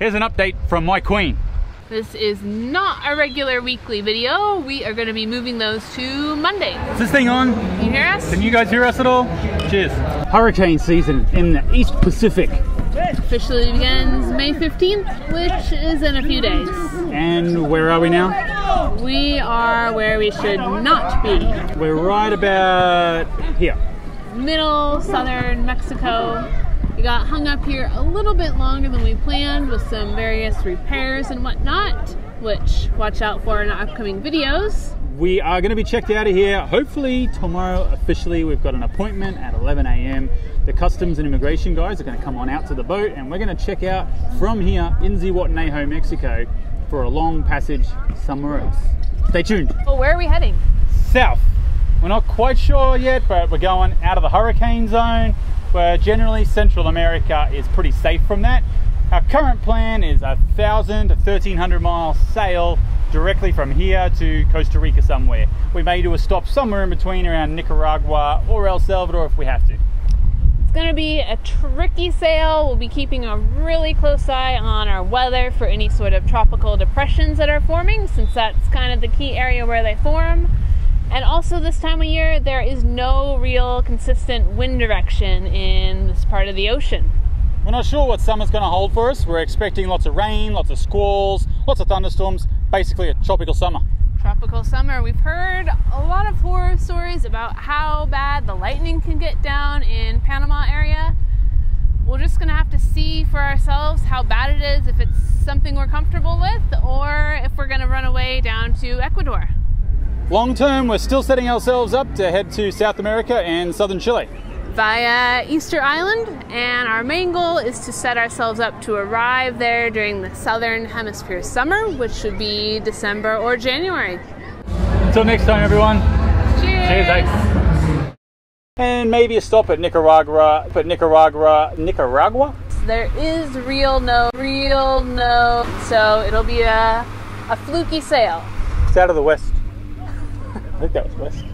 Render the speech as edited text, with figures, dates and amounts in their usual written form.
Here's an update from my queen. This is not a regular weekly video. We are going to be moving those to Monday. Is this thing on? Can you hear us? Can you guys hear us at all? Cheers. Hurricane season in the East Pacific. Officially begins May 15th, which is in a few days. And where are we now? We are where we should not be. We're right about here. Middle, southern Mexico. We got hung up here a little bit longer than we planned with some various repairs and whatnot, which watch out for in our upcoming videos. We are going to be checked out of here hopefully tomorrow officially. We've got an appointment at 11 a.m. The customs and immigration guys are going to come on out to the boat and we're going to check out from here in Zihuatanejo, Mexico for a long passage somewhere else. Stay tuned. Well, where are we heading? South. We're not quite sure yet, but we're going out of the hurricane zone, where generally Central America is pretty safe from that. Our current plan is 1,000 to 1,300 mile sail directly from here to Costa Rica somewhere. We may do a stop somewhere in between around Nicaragua or El Salvador if we have to. It's going to be a tricky sail. We'll be keeping a really close eye on our weather for any sort of tropical depressions that are forming, since that's kind of the key area where they form. And also this time of year, there is no real consistent wind direction in this part of the ocean. We're not sure what summer's going to hold for us. We're expecting lots of rain, lots of squalls, lots of thunderstorms, basically a tropical summer. Tropical summer. We've heard a lot of horror stories about how bad the lightning can get down in Panama area. We're just going to have to see for ourselves how bad it is, if it's something we're comfortable with, or if we're going to run away down to Ecuador. Long term, we're still setting ourselves up to head to South America and southern Chile. Via Easter Island, and our main goal is to set ourselves up to arrive there during the southern hemisphere summer, which should be December or January. Until next time, everyone. Cheers! Cheers, eh? And maybe a stop at Nicaragua. Nicaragua? There is real no, so it'll be a fluky sail. It's out of the west. I think that was west.